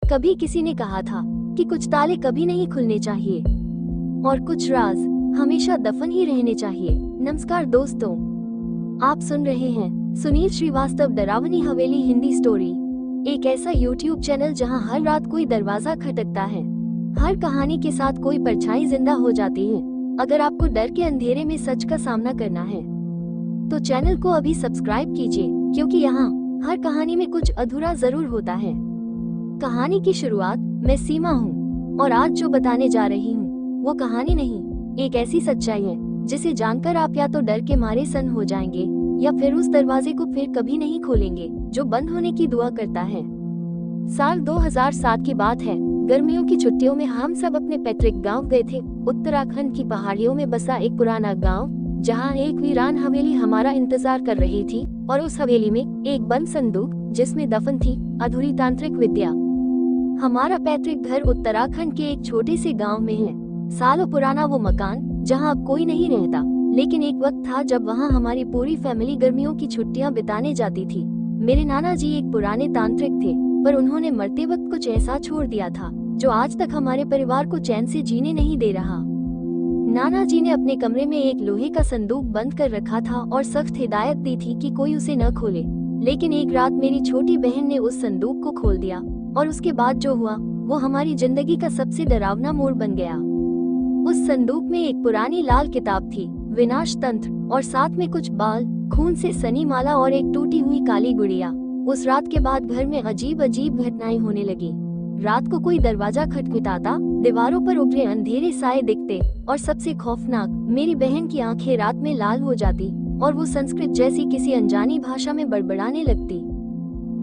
कभी किसी ने कहा था कि कुछ ताले कभी नहीं खुलने चाहिए और कुछ राज हमेशा दफन ही रहने चाहिए। नमस्कार दोस्तों, आप सुन रहे हैं सुनील श्रीवास्तव डरावनी हवेली हिंदी स्टोरी, एक ऐसा YouTube चैनल जहां हर रात कोई दरवाजा खटकता है, हर कहानी के साथ कोई परछाई जिंदा हो जाती है। अगर आपको डर के अंधेरे में सच का सामना करना है तो चैनल को अभी सब्सक्राइब कीजिए, क्योंकि यहाँ हर कहानी में कुछ अधूरा जरूर होता है। कहानी की शुरुआत मैं सीमा हूँ और आज जो बताने जा रही हूँ वो कहानी नहीं, एक ऐसी सच्चाई है जिसे जानकर आप या तो डर के मारे सन्न हो जाएंगे या फिर उस दरवाजे को फिर कभी नहीं खोलेंगे जो बंद होने की दुआ करता है। साल 2007 की बात है। गर्मियों की छुट्टियों में हम सब अपने पैतृक गांव गए थे। उत्तराखंड की पहाड़ियों में बसा एक पुराना गांव, जहां एक वीरान हवेली हमारा इंतजार कर रही थी, और उस हवेली में एक बंद संदूक जिसमें दफन थी अधूरी तांत्रिक विद्या। हमारा पैतृक घर उत्तराखंड के एक छोटे से गांव में है। सालों पुराना वो मकान जहां अब कोई नहीं रहता, लेकिन एक वक्त था जब वहां हमारी पूरी फैमिली गर्मियों की छुट्टियां बिताने जाती थी। मेरे नाना जी एक पुराने तांत्रिक थे, पर उन्होंने मरते वक्त कुछ ऐसा छोड़ दिया था जो आज तक हमारे परिवार को चैन से जीने नहीं दे रहा। नाना जी ने अपने कमरे में एक लोहे का संदूक बंद कर रखा था और सख्त हिदायत दी थी कि कोई उसे न खोले। लेकिन एक रात मेरी छोटी बहन ने उस संदूक को खोल दिया, और उसके बाद जो हुआ वो हमारी जिंदगी का सबसे डरावना मोड़ बन गया। उस संदूक में एक पुरानी लाल किताब थी, विनाश तंत्र, और साथ में कुछ बाल, खून से सनी माला और एक टूटी हुई काली गुड़िया। उस रात के बाद घर में अजीब अजीब घटनाएं होने लगी। रात को कोई दरवाजा खटखटाता, दीवारों पर उभरे अंधेरे साए दिखते, और सबसे खौफनाक, मेरी बहन की आंखें रात में लाल हो जाती और वो संस्कृत जैसी किसी अनजानी भाषा में बड़बड़ाने लगती।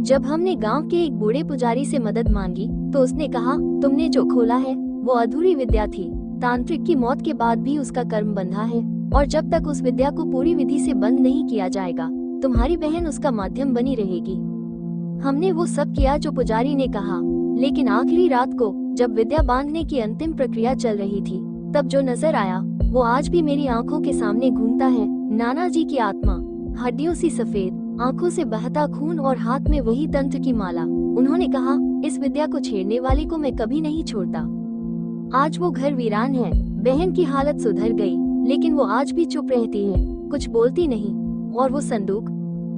जब हमने गांव के एक बूढ़े पुजारी से मदद मांगी तो उसने कहा, तुमने जो खोला है वो अधूरी विद्या थी। तांत्रिक की मौत के बाद भी उसका कर्म बंधा है, और जब तक उस विद्या को पूरी विधि से बंद नहीं किया जाएगा तुम्हारी बहन उसका माध्यम बनी रहेगी। हमने वो सब किया जो पुजारी ने कहा, लेकिन आखिरी रात को जब विद्या बांधने की अंतिम प्रक्रिया चल रही थी, तब जो नजर आया वो आज भी मेरी आंखों के सामने घूमता है। नाना जी की आत्मा, हड्डियों सी सफेद, आंखों से बहता खून और हाथ में वही तंत्र की माला। उन्होंने कहा, इस विद्या को छेड़ने वाले को मैं कभी नहीं छोड़ता। आज वो घर वीरान है। बहन की हालत सुधर गई, लेकिन वो आज भी चुप रहती है, कुछ बोलती नहीं, और वो संदूक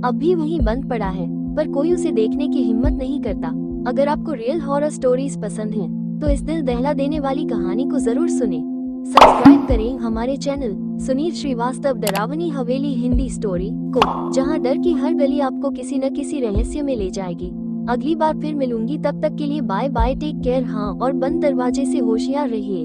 अब भी वहीं बंद पड़ा है, पर कोई उसे देखने की हिम्मत नहीं करता। अगर आपको रियल हॉरर स्टोरीज पसंद हैं, तो इस दिल दहला देने वाली कहानी को जरूर सुने। सब्सक्राइब करें हमारे चैनल सुनील श्रीवास्तव डरावनी हवेली हिंदी स्टोरी को, जहां डर की हर गली आपको किसी न किसी रहस्य में ले जाएगी। अगली बार फिर मिलूंगी, तब तक के लिए बाय बाय, टेक केयर। हाँ, और बंद दरवाजे से होशियार रहिए।